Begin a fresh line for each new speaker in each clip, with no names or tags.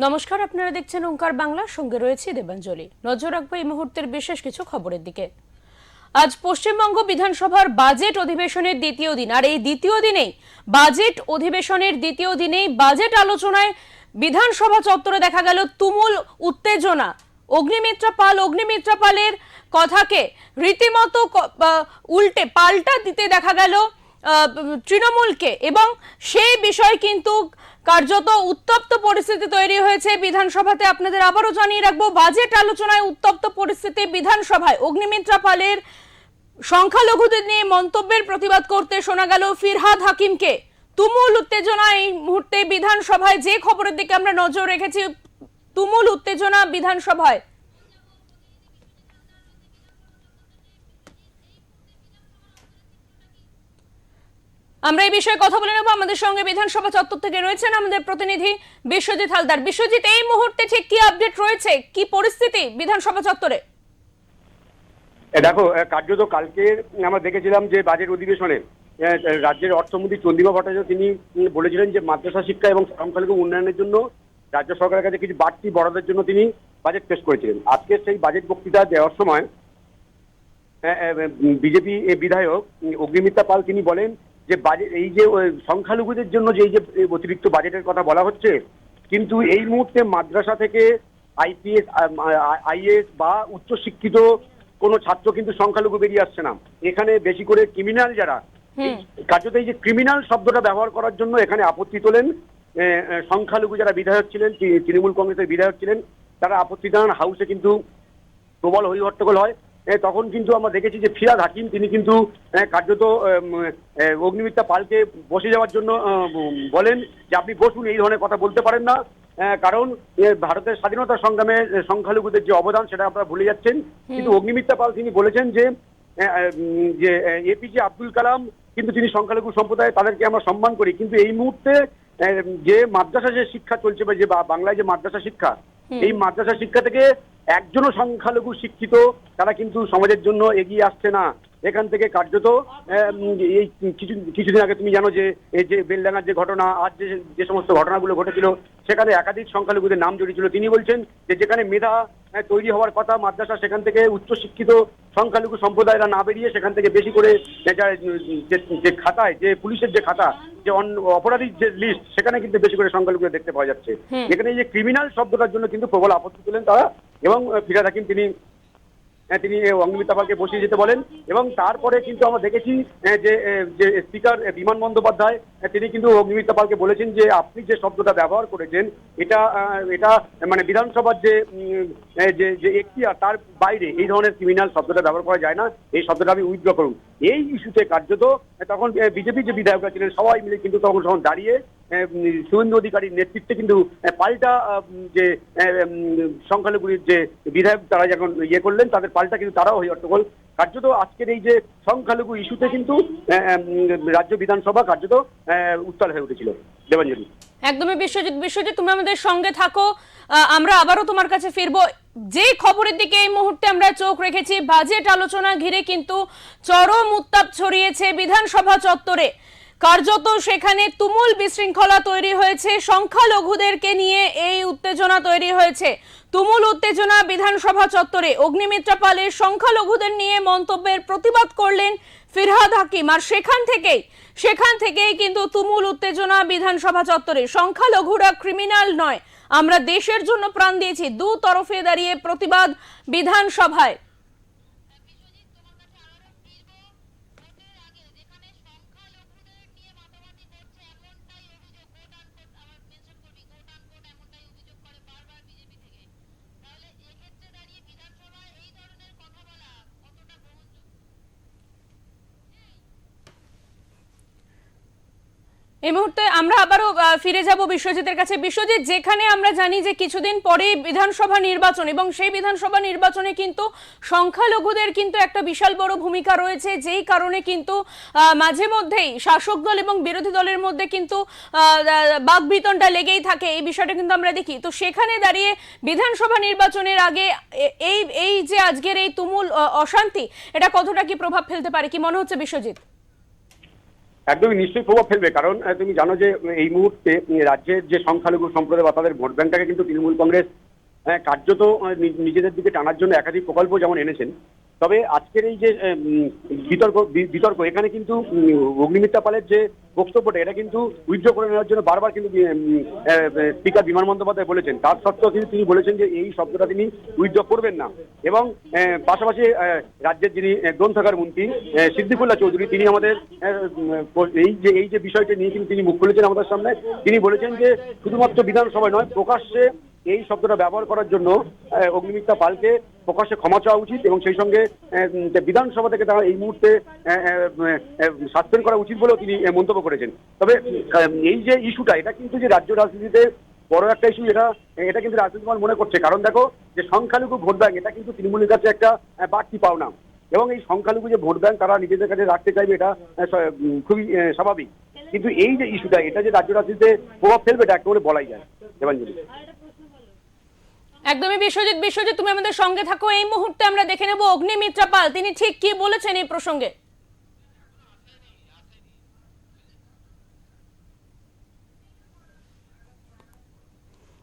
নমস্কার, আপনারা দেখছেন ওঙ্কার বাংলা, সঙ্গে রয়েছে দেবাঞ্জলি। নজর রাখবো এই মুহূর্তের বিশেষ কিছু খবরের দিকে। আজ পশ্চিমবঙ্গ বিধানসভার বাজেট অধিবেশনের দ্বিতীয় দিন, আর এই দ্বিতীয় দিনেই বাজেট অধিবেশনের দ্বিতীয় দিনেই বাজেট আলোচনায় বিধানসভা চত্বরে দেখা গেল তুমুল উত্তেজনা। অগ্নিমিত্রা পালের কথাকে রীতিমতো উল্টে পাল্টা দিতে দেখা গেল তৃণমূলকে, এবং সেই বিষয় কিন্তু কার্যত উত্তপ্ত পরিস্থিতি তৈরি হয়েছে বিধানসভাতে। আপনাদের আবারও জানিয়ে রাখবো, বাজেট আলোচনায় উত্তপ্ত পরিস্থিতি বিধানসভায়। অগ্নিমিত্রা পালের সংখ্যালঘুদের নিয়ে মন্তব্যের প্রতিবাদ করতে শোনা গেল ফিরহাদ হাকিমকে। তুমুল উত্তেজনা এই মুহূর্তে বিধানসভায়। যে খবরের দিকে আমরা নজর রেখেছি, তুমুল উত্তেজনা বিধানসভায়। আমরা এই বিষয়ে কথা বলে নেব। আমাদের সঙ্গে বিধানসভা চত্বর থেকে রয়েছেন আমাদের প্রতিনিধি বিশ্বজিৎ হালদার। বিশ্বজিৎ, এই মুহূর্তে ঠিক কি আপডেট রয়েছে, কি পরিস্থিতি বিধানসভা চত্বরে?
দেখো, কার্যত কালকে আমরা দেখেছিলাম যে বাজেট অধিবেশনে রাজ্যের অর্থমন্ত্রী চন্দ্রিমা ভট্টাচার্য তিনি বলেছিলেন যে মাদ্রাসা শিক্ষা এবং সংখ্যালঘু উন্নয়নের জন্য রাজ্য সরকারের কাছে কিছু বাড়তি বরাদ্দের জন্য তিনি বাজেট পেশ করেছিলেন। আজকে সেই বাজেট বক্তৃতা দেওয়ার সময় বিজেপি বিধায়ক অগ্নিমিত্রা পাল তিনি বলেন যে বাজেট এই যে সংখ্যালঘুদের জন্য যে এই যে অতিরিক্ত বাজেটের কথা বলা হচ্ছে, কিন্তু এই মুহূর্তে মাদ্রাসা থেকে আইপিএস আইএএস বা উচ্চশিক্ষিত কোনো ছাত্র কিন্তু সংখ্যালঘু বেরিয়ে আসছে না। এখানে বেশি করে ক্রিমিনাল যারা, কার্যত এই যে ক্রিমিনাল শব্দটা ব্যবহার করার জন্য এখানে আপত্তি তোলেন সংখ্যালঘু যারা বিধায়ক ছিলেন, তৃণমূল কংগ্রেসের বিধায়ক ছিলেন, তারা আপত্তি জানান। হাউসে কিন্তু প্রবল হই হট্টগোল হয়। তখন কিন্তু আমরা দেখেছি যে ফিরহাদ হাকিম তিনি কিন্তু কার্যত অগ্নিমিত্রা পালকে বসে যাওয়ার জন্য বলেন যে আপনি বসুন, এই ধরনের কথা বলতে পারেন না, কারণ ভারতের স্বাধীনতা সংগ্রামে সংখ্যালঘুদের যে অবদান সেটা আপনারা ভুলে যাচ্ছেন। কিন্তু অগ্নিমিত্রা পাল তিনি বলেছেন যে এপিজে আব্দুল কালাম কিন্তু তিনি সংখ্যালঘু সম্প্রদায়, তাদেরকে আমরা সম্মান করি, কিন্তু এই মুহূর্তে যে মাদ্রাসা যে শিক্ষা চলছে বা যে বাংলায় যে মাদ্রাসা শিক্ষা, এই মাদ্রাসা শিক্ষা থেকে একজনও সংখ্যালঘু শিক্ষিত তারা কিন্তু সমাজের জন্য এগিয়ে আসছে না। এখান থেকে কার্যত এই কিছুদিন আগে তুমি জানো যে এই যে বেলডাঙ্গার যে ঘটনা, আজ যে সমস্ত ঘটনাগুলো ঘটেছিল সেখানে একাধিক সংখ্যালঘুদের নাম জড়িয়ে ছিল। তিনি বলছেন যে যেখানে মেধা তৈরি হওয়ার কথা মাদ্রাসা, সেখান থেকে উচ্চশিক্ষিত সংখ্যালঘু সম্প্রদায়রা না বেরিয়ে সেখান থেকে বেশি করে যে খাতায়, যে পুলিশের যে খাতা, যে অপরাধীর যে লিস্ট, সেখানে কিন্তু বেশি করে সংখ্যালঘুদের দেখতে পাওয়া যাচ্ছে। এখানে এই যে ক্রিমিনাল শব্দটার জন্য কিন্তু প্রবল আপত্তি তুলেন তারা, এবং ফিরহাদ হাকিম তিনি অগ্নিমিত্রা পালকে বসিয়ে যেতে বলেন। এবং তারপরে কিন্তু আমরা দেখেছি যে স্পিকার বিমান বন্দ্যোপাধ্যায় তিনি কিন্তু অগ্নিমিত্রা পালকে বলেছেন যে আপনি যে শব্দটা ব্যবহার করেছেন এটা মানে বিধানসভার যে এখতিয়ার তার বাইরে এই ধরনের ক্রিমিনাল শব্দটা ব্যবহার করা যায় না, এই শব্দটা আমি উইথড্র করুন। এই ইস্যুতে কার্যত তখন বিজেপি যে বিধায়করা ছিলেন সবাই মিলে কিন্তু তখন দাঁড়িয়ে শুভেন্দু অধিকারীর নেতৃত্বে কিন্তু পাল্টা যে সংখ্যালঘুর যে বিধায়ক তারা যখন ইয়ে করলেন, তাদের পাল্টা কিন্তু তারাও হয়ে হট্টগোল। কার্যত আজকের এই যে সংখ্যালঘু ইস্যুতে কিন্তু রাজ্য বিধানসভা কার্যত উত্তাল হয়ে উঠেছিল। দেবাঞ্জলি।
একদমই বিশ্বজিৎ, তুমি আমাদের সঙ্গে থাকো, আমরা আবারও তোমার কাছে ফিরবো। যে খবরের দিকে এই মুহূর্তে আমরা চোখ রেখেছি, বাজেট আলোচনা ঘিরে কিন্তু চরম উত্তাপ ছড়িয়েছে বিধানসভা চত্বরে। কার্যত সেখানে তুমুল বিশৃঙ্খলা তৈরি হয়েছে, সংখ্যালঘুদেরকে নিয়ে এই উত্তেজনা তৈরি হয়েছে। তুমুল উত্তেজনা বিধানসভা চত্বরে। অগ্নিমিত্রা পালের সংখ্যালঘুদের নিয়ে মন্তব্যের প্রতিবাদ করলেন ফিরহাদ হাকিম, আর সেখান থেকেই কিন্তু তুমুল উত্তেজনা বিধানসভা চত্বরে। সংখ্যালঘুরা ক্রিমিনাল নয়, আমরা দেশের জন্য প্রাণ দিয়েছি, দু তরফে দাঁড়িয়ে প্রতিবাদ বিধানসভায়। এই মুহূর্তে আমরা আবারও ফিরে যাব বিশ্বজিতের কাছে। বিশ্বজিৎ, যেখানে আমরা জানি যে কিছুদিন পরে বিধানসভা নির্বাচন, এবং সেই বিধানসভা নির্বাচনে কিন্তু সংখ্যালঘুদের কিন্তু একটা বিশাল বড় ভূমিকা রয়েছে, যেই কারণে কিন্তু মাঝে মধ্যেই শাসক দল এবং বিরোধী দলের মধ্যে কিন্তু বাকবিতণ্ডা লেগেই থাকে, এই বিষয়টা কিন্তু আমরা দেখি। তো সেখানে দাঁড়িয়ে বিধানসভা নির্বাচনের আগে এই যে আজকের এই তুমুল অশান্তি, এটা কতটা কি প্রভাব ফেলতে পারে, কি মনে হচ্ছে বিশ্বজিৎ?
একদমই নিশ্চয়ই প্রভাব ফেলবে, কারণ তুমি জানো যে এই মুহূর্তে রাজ্যের যে সংখ্যালঘু সম্প্রদায় বা তাদের ভোট ব্যাংকটাকে কিন্তু তৃণমূল কংগ্রেস কার্যত নিজেদের দিকে টানার জন্য একাধিক প্রকল্প যেমন এনেছেন। তবে আজকের এই যে বিতর্ক এখানে কিন্তু অগ্নিমিত্রা পালের যে বক্তব্যটা এটা কিন্তু উইথড্র করে নেওয়ার জন্য বারবার কিন্তু স্পিকার বিমান বন্দ্যোপাধ্যায় বলেছেন। তার সত্ত্বেও কিন্তু তিনি বলেছেন যে এই শব্দটা তিনি উইথড্র করবেন না। এবং পাশাপাশি রাজ্যের যিনি গ্রন্থাগার মন্ত্রী সিদ্দিকুল্লাহ চৌধুরী তিনি আমাদের এই যে বিষয়টা নিয়ে কিন্তু তিনি মুখ খুলেছেন আমাদের সামনে। তিনি বলেছেন যে শুধুমাত্র বিধানসভায় নয়, প্রকাশ্যে এই শব্দটা ব্যবহার করার জন্য অগ্নিমিত্রা পালকে প্রকাশ্যে ক্ষমা চাওয়া উচিত এবং সেই সঙ্গে বিধানসভা থেকে তারা এই মুহূর্তে সাসপেন্ড করা উচিত বলেও তিনি মন্তব্য করেছেন। তবে এই যে ইস্যুটা এটা কিন্তু যে রাজ্য রাজনীতিতে বড় একটা ইস্যু, এটা কিন্তু রাজনীতি মনে করছে। কারণ দেখো যে সংখ্যালঘু ভোট ব্যাংক এটা কিন্তু তৃণমূলের কাছে একটা বাড়তি পাওনা, এবং এই সংখ্যালঘু যে ভোট ব্যাংক তারা নিজেদের কাছে রাখতে চাইবে এটা খুবই স্বাভাবিক। কিন্তু এই যে ইস্যুটা এটা যে রাজ্য রাজনীতিতে প্রভাব ফেলবে এটা একেবারে বলাই যায়। দেবাঞ্জলি।
একদমই বিশ্বজিৎ তুমি আমাদের সঙ্গে থাকো। এই মুহূর্তে আমরা দেখে নেব অগ্নিমিত্রা পাল তিনি ঠিক কি বলেছেন এই প্রসঙ্গে।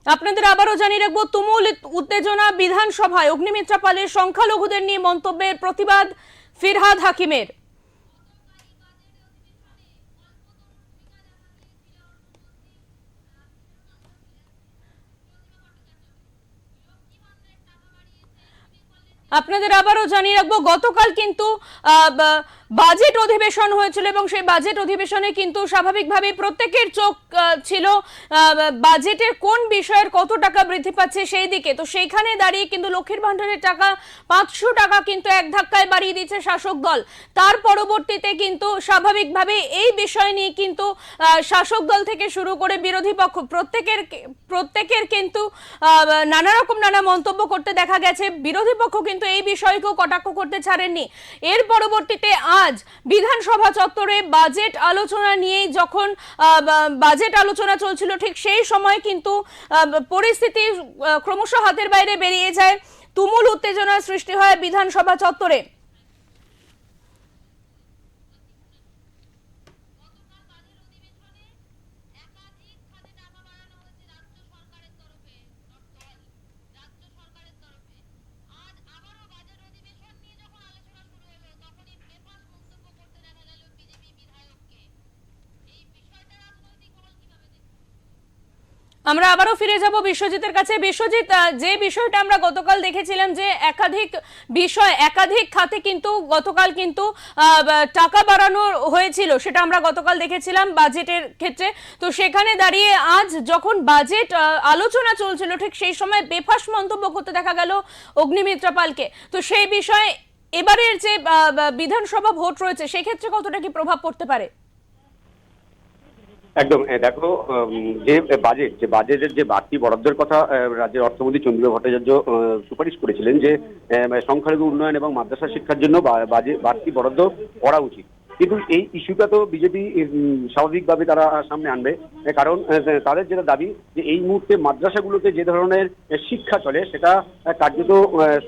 আপনাদের আবারও জানিয়ে রাখবো, তুমুল উত্তেজনা বিধানসভায় অগ্নিমিত্রা পালের সংখ্যালঘুদের নিয়ে মন্তব্যের প্রতিবাদ ফিরহাদ হাকিমের। আপনাদের আবারও জানিয়ে রাখবো, গতকাল কিন্তু বাজেট অধিবেশন হয়েছিল এবং সেই বাজেট অধিবেশনে কিন্তু স্বাভাবিকভাবে প্রত্যেকের চোখ ছিল বাজেটের কোন বিষয়ের কত টাকা বৃদ্ধি পাচ্ছে সেই দিকে। তো সেইখানে দাঁড়িয়ে কিন্তু লক্ষ্মীর ভান্ডারের টাকা 500 টাকা কিন্তু এক ধাক্কায় বাড়িয়ে দিচ্ছে শাসক দল। তার পরবর্তীতে কিন্তু স্বাভাবিকভাবে এই বিষয় নিয়ে কিন্তু শাসক দল থেকে শুরু করে বিরোধী পক্ষ প্রত্যেকের কিন্তু নানা মন্তব্য করতে দেখা গেছে। বিরোধী পক্ষ কিন্তু এই বিষয়কেও কটাক্ষ করতে ছাড়েননি। এর পরবর্তীতে আজ বিধানসভা চত্বরে বাজেট আলোচনা নিয়ে যখন বাজেট আলোচনা চলছিল ঠিক সেই সময় কিন্তু পরিস্থিতি ক্রমশ হাতের বাইরে বেরিয়ে যায়, তুমুল উত্তেজনার সৃষ্টি হয় বিধানসভা চত্বরে। আমরা আবারও ফিরে যাব বিশ্বজিতের কাছে। বিশ্বজিৎ, যে বিষয়টা আমরা গতকাল দেখেছিলাম যে একাধিক খাতে কিন্তু গতকাল কিন্তু টাকা বাড়ানো হয়েছিল, সেটা আমরা গতকাল দেখেছিলাম বাজেটের ক্ষেত্রে। তো সেখানে দাঁড়িয়ে আজ যখন বাজেট আলোচনা চলছিল ঠিক সেই সময় বেফাঁস মন্তব্য করতে দেখা গেল অগ্নিমিত্রা পালকে। তো সেই বিষয়ে এবারের যে বিধানসভা ভোট রয়েছে সেক্ষেত্রে কতটা কি প্রভাব পড়তে পারে?
একদম দেখো, বাজেটের যে বাড়তি বরাদ্দের কথা রাজ্যের অর্থমন্ত্রী চন্দ্রিমা ভট্টাচার্য সুপারিশ করেছিলেন যে সংখ্যালঘু উন্নয়ন এবং মাদ্রাসা শিক্ষার জন্য বাড়তি বরাদ্দ করা উচিত। কিন্তু এই ইস্যুটা তো বিজেপি স্বাভাবিকভাবে তারা সামনে আনবে, কারণ তাদের যেটা দাবি যে এই মুহূর্তে মাদ্রাসাগুলোতে যে ধরনের শিক্ষা চলে সেটা কার্যত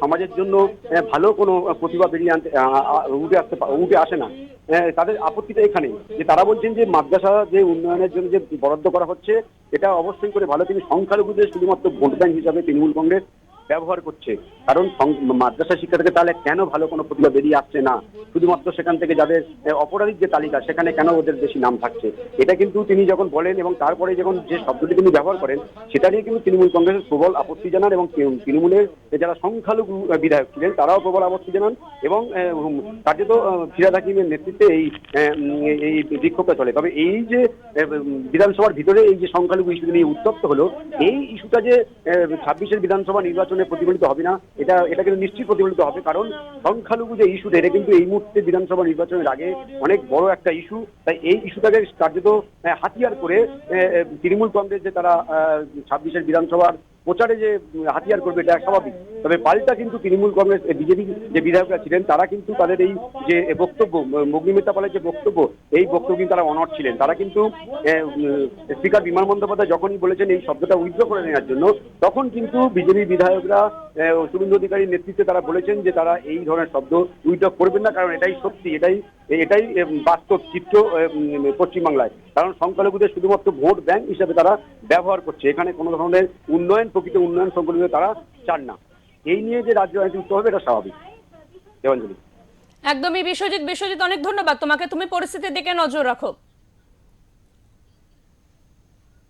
সমাজের জন্য ভালো কোনো প্রতিভা বেরিয়ে উঠে আসে না। তাদের আপত্তিটা এখানে যে তারা বলছেন যে মাদ্রাসা যে উন্নয়নের জন্য যে বরাদ্দ করা হচ্ছে এটা অবশ্যই করে ভালো, তিনি সংখ্যালঘুদের শুধুমাত্র ভোট ব্যাংক হিসাবে তৃণমূল কংগ্রেস ব্যবহার করছে। কারণ মাদ্রাসা শিক্ষা থেকে তাহলে কেন ভালো কোনো প্রতিভা বেরিয়ে আসছে না, শুধুমাত্র সেখান থেকে যাদের অপরাধীর যে তালিকা সেখানে কেন ওদের বেশি নাম থাকছে, এটা কিন্তু তিনি যখন বলেন এবং তারপরে যখন যে শব্দটি তিনি ব্যবহার করেন সেটা নিয়ে কিন্তু তৃণমূল কংগ্রেসের প্রবল আপত্তি জানান এবং তৃণমূলের যারা সংখ্যালঘু বিধায়ক ছিলেন তারাও প্রবল আপত্তি জানান এবং কার্যত ফিরহাদ হাকিমের নেতৃত্বে এই বিক্ষোভটা চলে। তবে এই যে বিধানসভার ভিতরে এই যে সংখ্যালঘু ইস্যু নিয়ে উত্তপ্ত হলো, এই ইস্যুটা যে 26-এর বিধানসভা নির্বাচনে প্রতিফলিত হবে না এটা কিন্তু নিশ্চিত প্রতিফলিত হবে, কারণ সংখ্যালঘু যে ইস্যুটা এটা কিন্তু এই মুহূর্তে বিধানসভা নির্বাচনের আগে অনেক বড় একটা ইস্যু। তাই এই ইস্যুটাকে কার্যত হাতিয়ার করে তৃণমূল কংগ্রেস যে তারা 26-এর বিধানসভার প্রচারে যে হাতিয়ার করবে এটা স্বাভাবিক। তবে পাল্টা কিন্তু তৃণমূল কংগ্রেস বিজেপি যে বিধায়করা ছিলেন তারা কিন্তু তাদের এই যে বক্তব্য অগ্নিমিত্রা পালের যে বক্তব্য এই বক্তব্য কিন্তু তারা অনড় ছিলেন। তারা কিন্তু স্পিকার বিমান বন্দ্যোপাধ্যায় যখনই বলেছেন এই শব্দটা উইথড্র করে নেওয়ার জন্য তখন কিন্তু বিজেপি বিধায়করা শুভেন্দু অধিকারীর নেতৃত্বে তারা বলেছেন যে তারা এই ধরনের শব্দ উইথড্র করবেন না, কারণ এটাই সত্যি, এটাই বাস্তব চিত্র পশ্চিমবাংলায়। কারণ সংখ্যালঘুদের শুধুমাত্র ভোট ব্যাংক হিসেবে তারা ব্যবহার করছে, এখানে কোনো ধরনের প্রকৃত উন্নয়ন সংখ্যালঘুদের তারা চান না। এই নিয়ে যে রাজ্য রাজনীতি উঠতে হবে এটা স্বাভাবিক। দেবাঞ্জলি।
একদমই বিশ্বজিৎ, অনেক ধন্যবাদ তোমাকে। তুমি পরিস্থিতির দিকে নজর রাখো।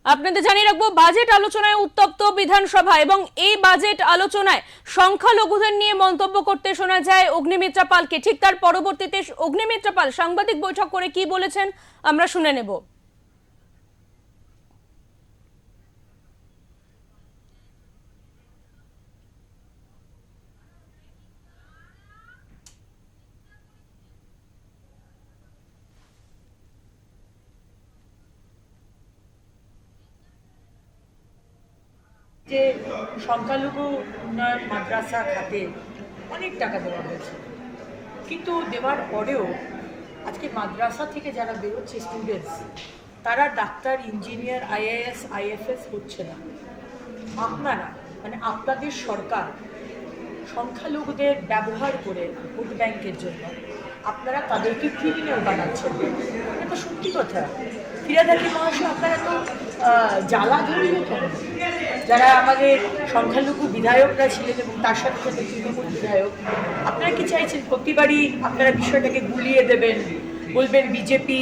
আপনাদের জানিয়ে রাখবো, বাজেট আলোচনায় উত্তপ্ত বিধানসভা এবং এই বাজেট আলোচনায় সংখ্যালঘুদের নিয়ে মন্তব্য করতে শোনা যায় অগ্নিমিত্রা পালকে। ঠিক তার পরবর্তীতে অগ্নিমিত্রা পাল সাংবাদিক বৈঠক করে কি বলেছেন আমরা শুনে নেব।
যে সংখ্যালঘু উন্নয়ন মাদ্রাসা খাতে অনেক টাকা দেওয়া হয়েছে, কিন্তু দেওয়ার পরেও আজকে মাদ্রাসা থেকে যারা বেরোচ্ছে স্টুডেন্টস, তারা ডাক্তার, ইঞ্জিনিয়ার, আইএএস, আইএফএস হচ্ছে না। আপনারা আপনাদের সরকার সংখ্যালঘুদের ব্যবহার করে ভোট ব্যাংকের জন্য আপনারা তাদেরকে ক্রিমিনাল বানাচ্ছেন। এটা তো সত্যি কথা। ফিরাদাকি মহাশয়, আপনারা তো জ্বালা ধরলেন কেন? যারা আমাদের সংখ্যালঘু বিধায়করা ছিলেন এবং তার সাথে সাথে তৃণমূল বিধায়ক, আপনারা কি চাইছেন প্রতিবারই আপনারা বিষয়টাকে গুলিয়ে দেবেন, বলবেন বিজেপি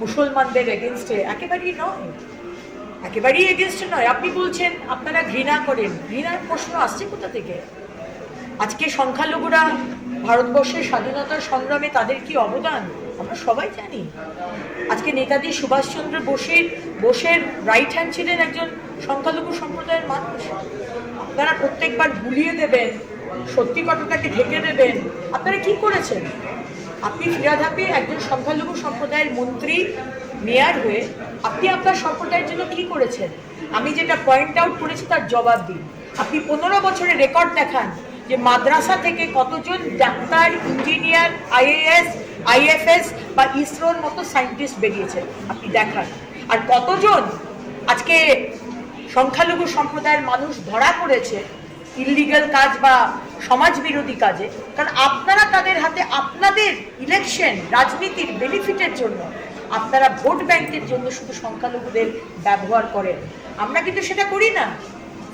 মুসলমানদের এগেনস্টে? একেবারেই নয়, একেবারেই এগেনস্টে নয়। আপনি বলছেন আপনারা ঘৃণা করেন, ঘৃণার প্রশ্ন আসছে কোথা থেকে? আজকে সংখ্যালঘুরা ভারতবর্ষের স্বাধীনতার সংগ্রামে তাদের কি অবদান আমরা সবাই জানি। আজকে নেতাজি সুভাষচন্দ্র বোসের রাইট হ্যান্ড ছিলেন একজন সংখ্যালঘু সম্প্রদায়ের মানুষ। আপনারা প্রত্যেকবার গুলিয়ে দেবেন, সত্যি কথাটাকে ঢেকে দেবেন। আপনারা কি করেছেন? আপনি ফিরাদাপে একজন সংখ্যালঘু সম্প্রদায়ের মন্ত্রী, মেয়র হয়ে আপনি আপনার সম্প্রদায়ের জন্য কি করেছেন? আমি যেটা পয়েন্ট আউট করেছি তার জবাব দিন। আপনি 15 বছরের রেকর্ড দেখান যে মাদ্রাসা থেকে কতজন ডাক্তার, ইঞ্জিনিয়ার, আইএএস, আইএফএস বা ইসরোর মতো সায়েন্টিস্ট বেরিয়েছে, আপনি দেখান। আর কতজন আজকে সংখ্যালঘু সম্প্রদায়ের মানুষ ধরা পড়েছে ইললিগাল কাজ বা সমাজ বিরোধী কাজে, কারণ আপনারা তাদের হাতে আপনাদের ইলেকশন রাজনীতির বেনিফিটের জন্য আপনারা ভোট ব্যাংকের জন্য শুধু সংখ্যালঘুদের ব্যবহার করেন। আমরা কিন্তু সেটা করি না।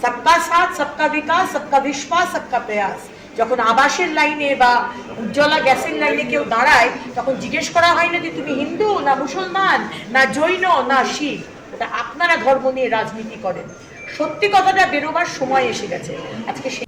সবকা সাথ, সবকা বিকাশ, সবকা বিশ্বাস, সবকা প্রয়াস। যখন আবাসের লাইনে বা উজ্জ্বলা গ্যাসের লাইনে কেউ দাঁড়ায়, তখন জিজ্ঞেস করা হয় না যে তুমি হিন্দু না মুসলমান না জৈন না শিখ। এটা আপনারা ধর্ম নিয়ে রাজনীতি করেন। সত্যি কথাটা বেরোবার সময় এসে গেছে। আজকে সেই